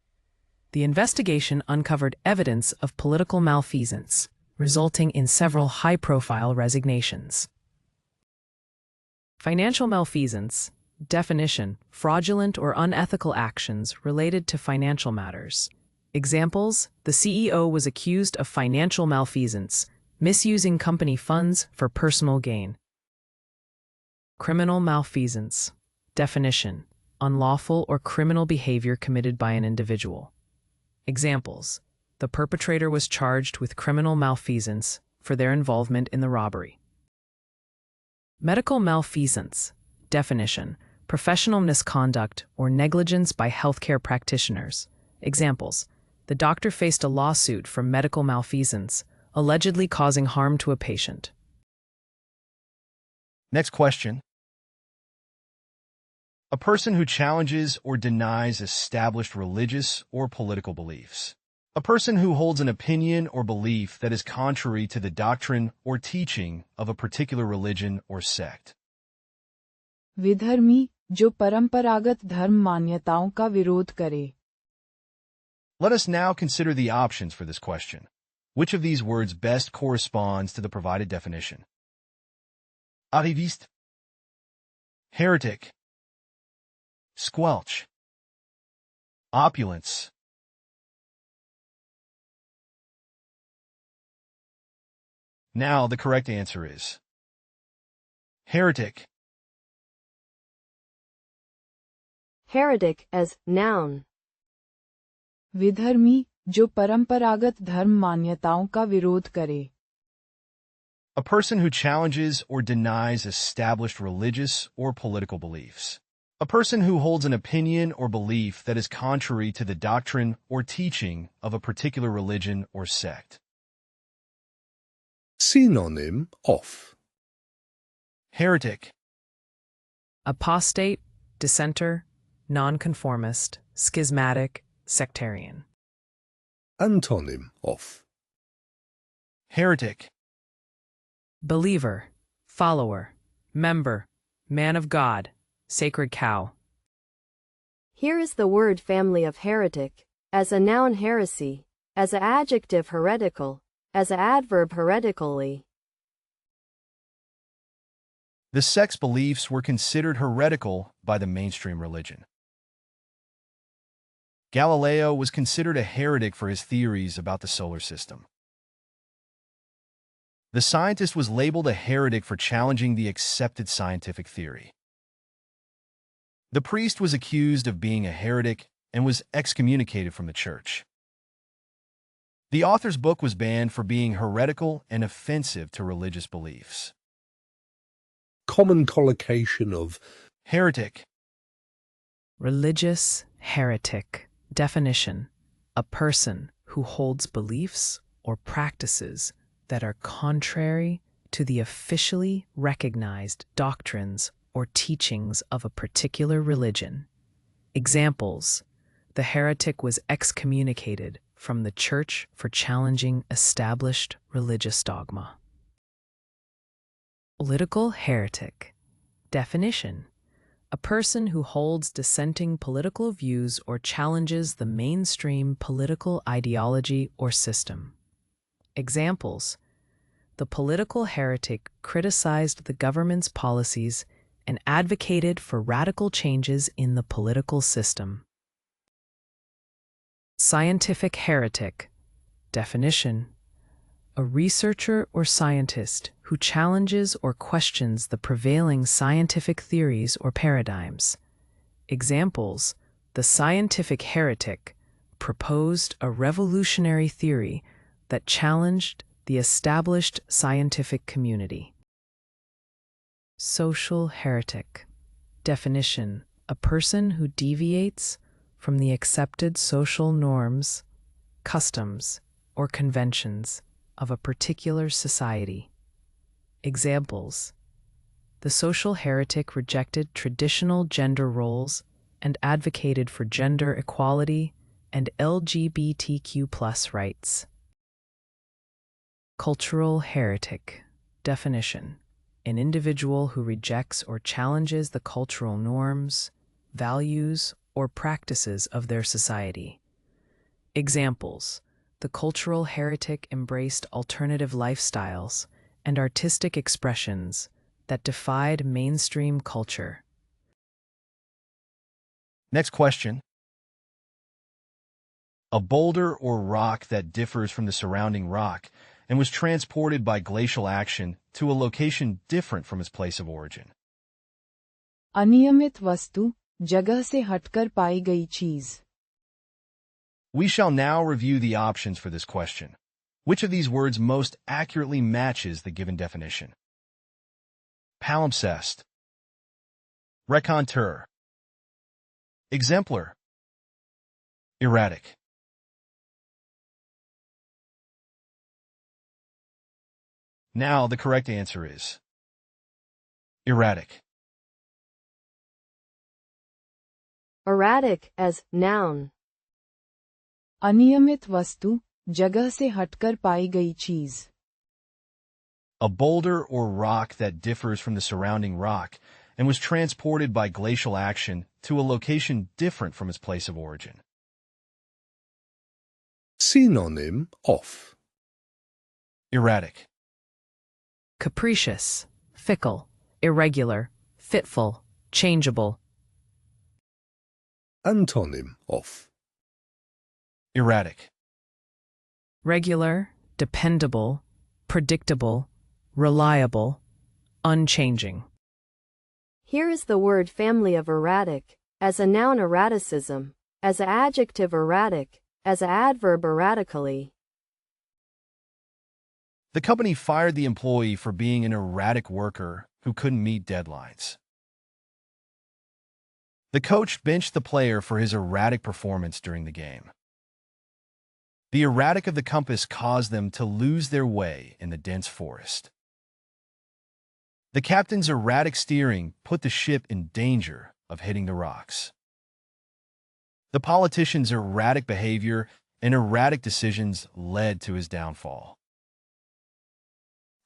the investigation uncovered evidence of political malfeasance, resulting in several high-profile resignations. Financial malfeasance. Definition: fraudulent or unethical actions related to financial matters. Examples: the CEO was accused of financial malfeasance, misusing company funds for personal gain. Criminal malfeasance. Definition: unlawful or criminal behavior committed by an individual. Examples: the perpetrator was charged with criminal malfeasance for their involvement in the robbery. Medical malfeasance. Definition: professional misconduct or negligence by healthcare practitioners. Examples: The doctor faced a lawsuit for medical malfeasance, allegedly causing harm to a patient. Next question. A person who challenges or denies established religious or political beliefs. A person who holds an opinion or belief that is contrary to the doctrine or teaching of a particular religion or sect. विधर्मी जो परंपरागत धर्म मान्यताओं का विरोध करे. Let us now consider the options for this question. Which of these words best corresponds to the provided definition? Arriviste, heretic, squelch, opulence. Now the correct answer is heretic. Heretic as noun. विधर्मी जो परंपरागत धर्म मान्यताओं का विरोध करे. A person who challenges or denies established religious or political beliefs. A person who holds an opinion or belief that is contrary to the doctrine or teaching of a particular religion or sect. Synonym of Heretic. Apostate, dissenter, nonconformist, schismatic, sectarian. Antonym of Heretic. Believer, follower, member, man of God, sacred cow. Here is the word family of heretic. As a noun heresy, as an adjective heretical, as an adverb heretically. The sect's beliefs were considered heretical by the mainstream religion. Galileo was considered a heretic for his theories about the solar system. The scientist was labeled a heretic for challenging the accepted scientific theory. The priest was accused of being a heretic and was excommunicated from the church. The author's book was banned for being heretical and offensive to religious beliefs. common collocation of Heretic. Religious heretic. Definition: a person who holds beliefs or practices that are contrary to the officially recognized doctrines or teachings of a particular religion. Examples: the heretic was excommunicated from the church for challenging established religious dogma. Political heretic. Definition: a person who holds dissenting political views or challenges the mainstream political ideology or system. Examples: the political heretic criticized the government's policies and advocated for radical changes in the political system. Scientific heretic. Definition: a researcher or scientist who challenges or questions the prevailing scientific theories or paradigms. Examples: the scientific heretic proposed a revolutionary theory that challenged the established scientific community. Social heretic. Definition: a person who deviates from the accepted social norms, customs, or conventions of a particular society. Examples: the social heretic rejected traditional gender roles and advocated for gender equality and LGBTQ+ rights. Cultural heretic. Definition: an individual who rejects or challenges the cultural norms, values, or practices of their society. Examples: the cultural heretic embraced alternative lifestyles and artistic expressions that defied mainstream culture. Next question. A boulder or rock that differs from the surrounding rock and was transported by glacial action to a location different from its place of origin. अनियमित वस्तु, जगह से हटकर पाई गई चीज. We shall now review the options for this question. Which of these words most accurately matches the given definition? Palimpsest, raconteur, exemplar, erratic. Now, the correct answer is erratic. Erratic as noun. अनियमित वस्तु, जगह से हटकर पाई गई चीज. A boulder or rock that differs from the surrounding rock and was transported by glacial action to a location different from its place of origin. Synonym of Erratic. Capricious, fickle, irregular, fitful, changeable. Antonym of Erratic. Regular, dependable, predictable, reliable, unchanging. Here is the word family of erratic, as a noun erraticism, as a adjective erratic, as a adverb erratically. The company fired the employee for being an erratic worker who couldn't meet deadlines. The coach benched the player for his erratic performance during the game. The erratic of the compass caused them to lose their way in the dense forest. The captain's erratic steering put the ship in danger of hitting the rocks. The politician's erratic behavior and erratic decisions led to his downfall.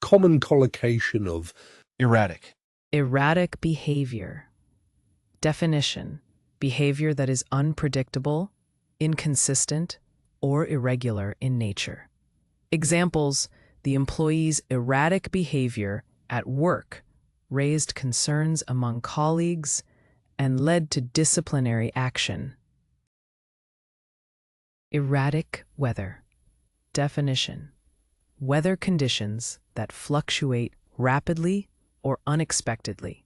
common collocation of Erratic. Erratic behavior. Definition: behavior that is unpredictable, inconsistent, or irregular in nature. Examples: the employee's erratic behavior at work raised concerns among colleagues and led to disciplinary action. Erratic weather. Definition: weather conditions that fluctuate rapidly or unexpectedly,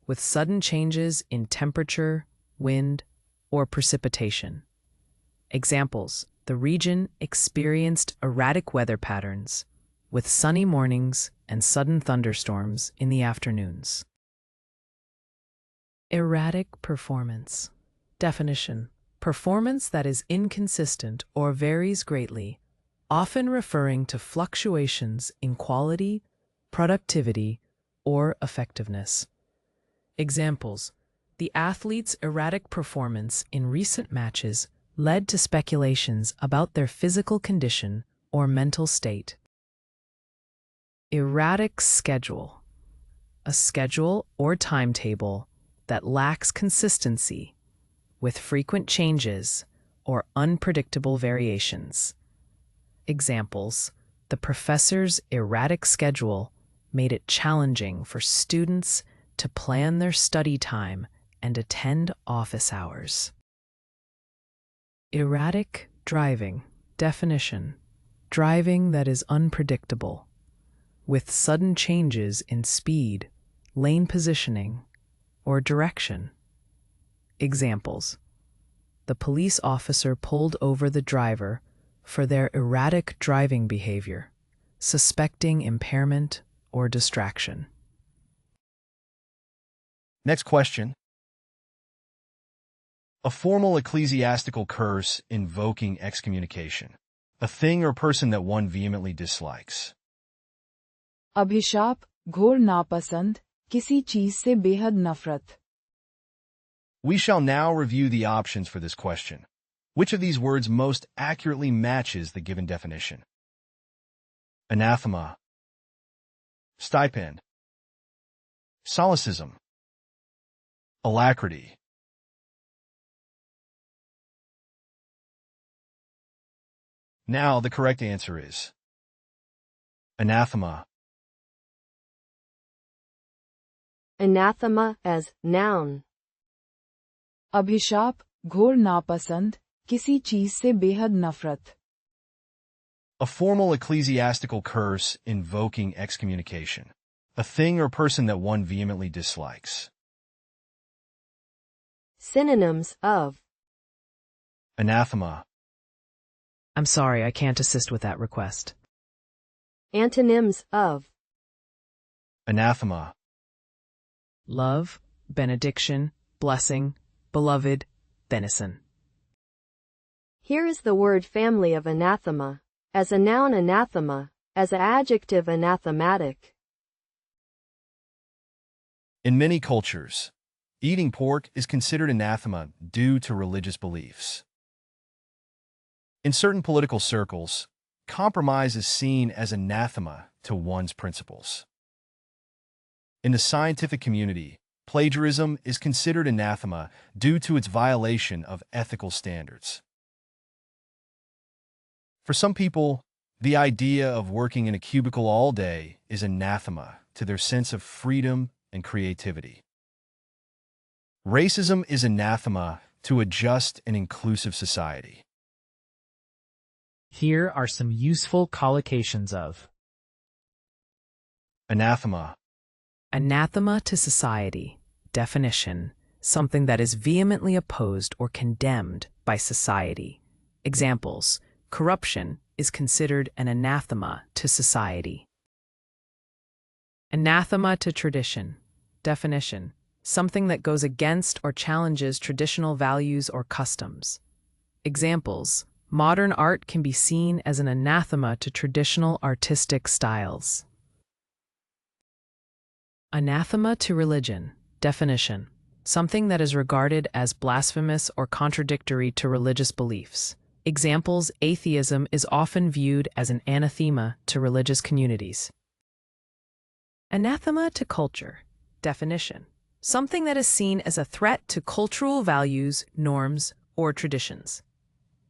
with sudden changes in temperature, wind, or precipitation. Examples: the region experienced erratic weather patterns, with sunny mornings and sudden thunderstorms in the afternoons. Erratic performance. Definition: performance that is inconsistent or varies greatly, often referring to fluctuations in quality, productivity, or effectiveness. Examples: the athlete's erratic performance in recent matches led to speculations about their physical condition or mental state. Erratic schedule. A schedule or timetable that lacks consistency, with frequent changes or unpredictable variations. Examples: the professor's erratic schedule made it challenging for students to plan their study time and attend office hours. Erratic driving. Definition: driving that is unpredictable, with sudden changes in speed, lane positioning, or direction. Examples: the police officer pulled over the driver for their erratic driving behavior, suspecting impairment or distraction. Next question. A formal ecclesiastical curse invoking excommunication. A thing or person that one vehemently dislikes. अभिशाप, घोर नापसंद, किसी चीज से बेहद नफरत. We shall now review the options for this question. Which of these words most accurately matches the given definition? Anathema. Stipend. Solecism. Alacrity. Now the correct answer is anathema. Anathema as noun. अभिशाप, घोर नापसंद, किसी चीज से बेहद नफरत. A formal ecclesiastical curse invoking excommunication. A thing or person that one vehemently dislikes. Synonyms of Anathema. I'm sorry, I can't assist with that request. Antonyms of Anathema. Love, benediction, blessing, beloved, benison. Here is the word family of anathema. As a noun anathema, as an adjective anathematic. In many cultures, eating pork is considered anathema due to religious beliefs. In certain political circles, compromise is seen as anathema to one's principles. In the scientific community, plagiarism is considered anathema due to its violation of ethical standards. For some people, the idea of working in a cubicle all day is anathema to their sense of freedom and creativity. Racism is anathema to a just and inclusive society. Here are some useful collocations of Anathema. Anathema to society. Definition: something that is vehemently opposed or condemned by society. Examples: corruption is considered an anathema to society. Anathema to tradition. Definition: something that goes against or challenges traditional values or customs. Examples: modern art can be seen as an anathema to traditional artistic styles. Anathema to religion. Definition: something that is regarded as blasphemous or contradictory to religious beliefs. Examples: atheism is often viewed as an anathema to religious communities. Anathema to culture. Definition: something that is seen as a threat to cultural values, norms, or traditions.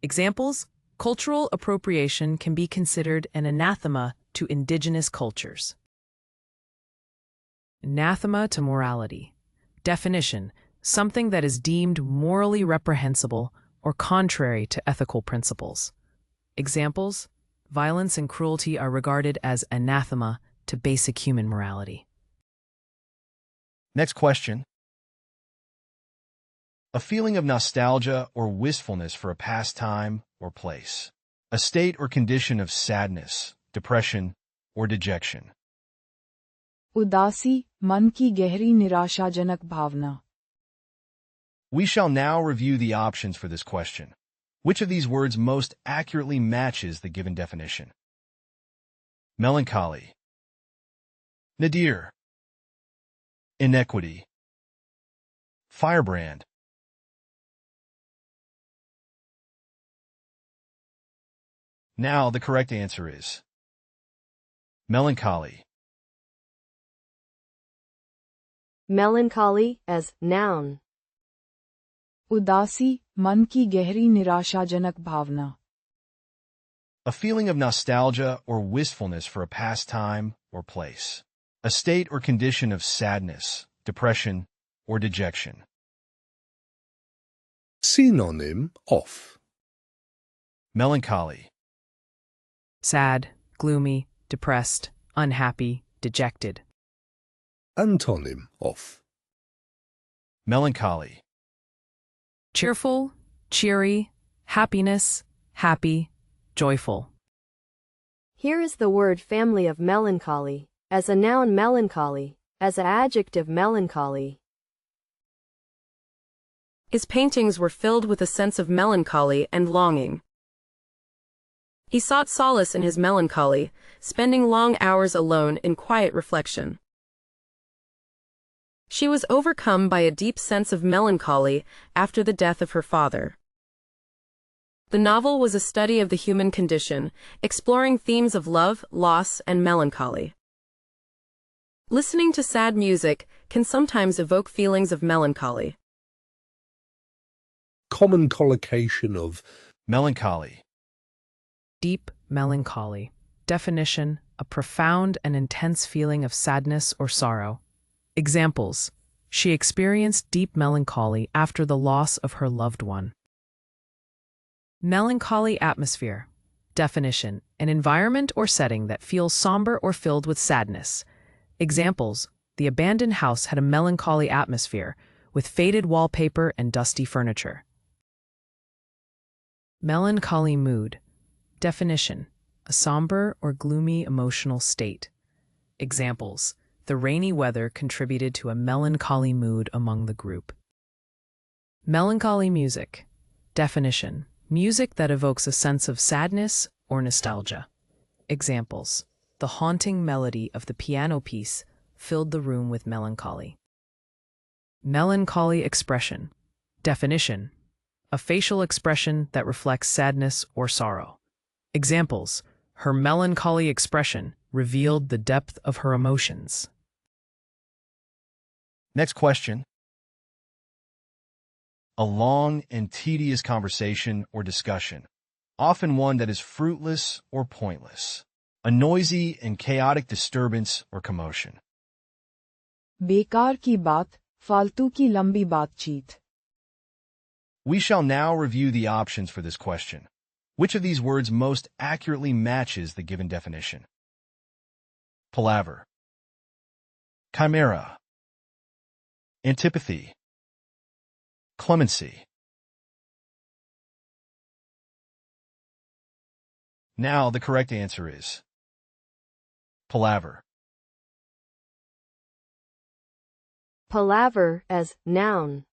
Examples: cultural appropriation can be considered an anathema to indigenous cultures. Anathema to morality. Definition: something that is deemed morally reprehensible or contrary to ethical principles. Examples: violence and cruelty are regarded as anathema to basic human morality. Next question. A feeling of nostalgia or wistfulness for a past time or place. A state or condition of sadness, depression, or dejection. उदासी, मन की गहरी निराशाजनक भावना. We shall now review the options for this question. Which of these words most accurately matches the given definition? Melancholy. Nadir. Inequity. Firebrand. Now the correct answer is melancholy. Melancholy as noun. उदासी, मन की गहरी निराशाजनक भावना. A feeling of nostalgia or wistfulness for a past time or place. A state or condition of sadness, depression, or dejection. Synonym of Melancholy. Sad, gloomy, depressed, unhappy, dejected. Antonym of Melancholy. Cheerful, cheery, happiness, happy, joyful. Here is the word family of melancholy. As a noun melancholy, as an adjective melancholy. His paintings were filled with a sense of melancholy and longing. He sought solace in his melancholy, spending long hours alone in quiet reflection. She was overcome by a deep sense of melancholy after the death of her father. The novel was a study of the human condition, exploring themes of love, loss, and melancholy. Listening to sad music can sometimes evoke feelings of melancholy. common collocation of Melancholy. Deep melancholy. Definition: a profound and intense feeling of sadness or sorrow. Examples: she experienced deep melancholy after the loss of her loved one. Melancholy atmosphere. Definition: an environment or setting that feels somber or filled with sadness. Examples: the abandoned house had a melancholy atmosphere, with faded wallpaper and dusty furniture. Melancholy mood. Definition: a somber or gloomy emotional state. Examples: the rainy weather contributed to a melancholy mood among the group. Melancholy music. Definition: music that evokes a sense of sadness or nostalgia. Examples: the haunting melody of the piano piece filled the room with melancholy. Melancholy expression. Definition: a facial expression that reflects sadness or sorrow. Examples: her melancholy expression revealed the depth of her emotions. Next question. A long and tedious conversation or discussion, often one that is fruitless or pointless. A noisy and chaotic disturbance or commotion. बेकार की बात, फालतू की लंबी बातचीत. We shall now review the options for this question. Which of these words most accurately matches the given definition? Palaver, chimera, antipathy, clemency. Now the correct answer is palaver. Palaver as noun.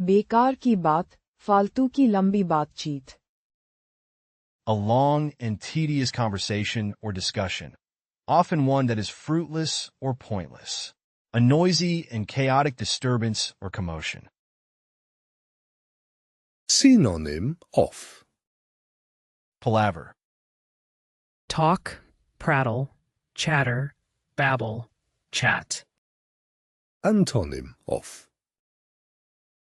बेकार की बात, फालतू की लंबी बातचीत. A long and tedious conversation or discussion, often one that is fruitless or pointless. A noisy and chaotic disturbance or commotion. Synonym of Palaver, Talk, prattle, chatter, babble, chat. Antonym of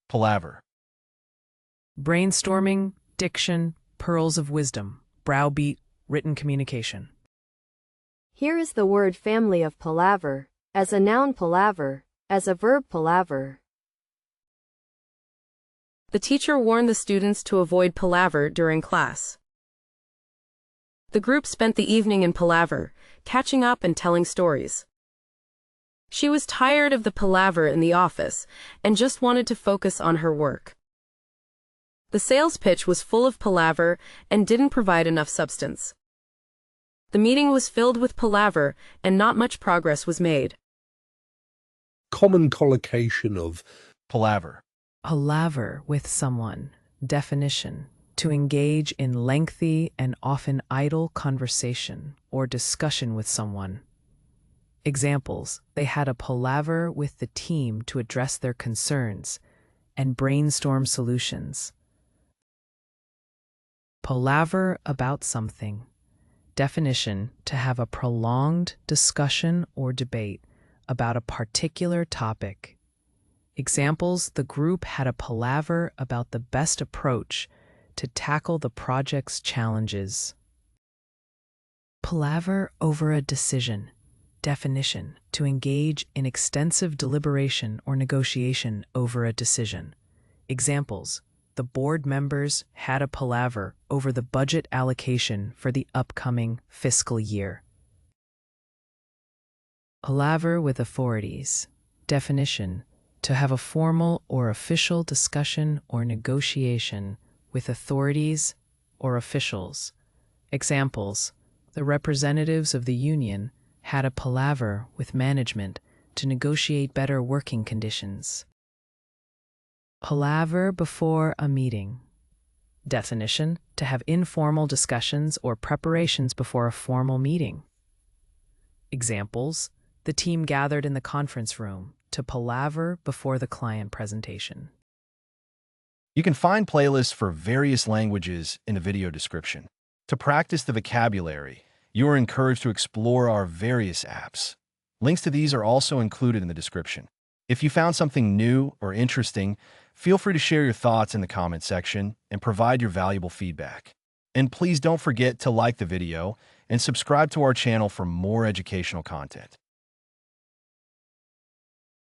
palaver, Brainstorming, diction, pearls of wisdom, browbeat, written communication. Here is the word family of palaver, as a noun palaver, as a verb palaver. The teacher warned the students to avoid palaver during class. The group spent the evening in palaver, catching up and telling stories. She was tired of the palaver in the office and just wanted to focus on her work. The sales pitch was full of palaver and didn't provide enough substance. The meeting was filled with palaver and not much progress was made. common collocation of palaver, Palaver with someone. Definition: to engage in lengthy and often idle conversation or discussion with someone. Examples: they had a palaver with the team to address their concerns and brainstorm solutions. Palaver about something. Definition: to have a prolonged discussion or debate about a particular topic. Examples: the group had a palaver about the best approach to tackle the project's challenges. Palaver over a decision. Definition: to engage in extensive deliberation or negotiation over a decision. Examples: the board members had a palaver over the budget allocation for the upcoming fiscal year. Palaver with authorities. Definition: to have a formal or official discussion or negotiation with authorities or officials. Examples: the representatives of the union had a palaver with management to negotiate better working conditions. Palaver before a meeting. Definition: to have informal discussions or preparations before a formal meeting. Examples: the team gathered in the conference room to palaver before the client presentation. You can find playlists for various languages in the video description. To practice the vocabulary, you are encouraged to explore our various apps. Links to these are also included in the description. If you found something new or interesting, feel free to share your thoughts in the comment section and provide your valuable feedback. And please don't forget to like the video and subscribe to our channel for more educational content.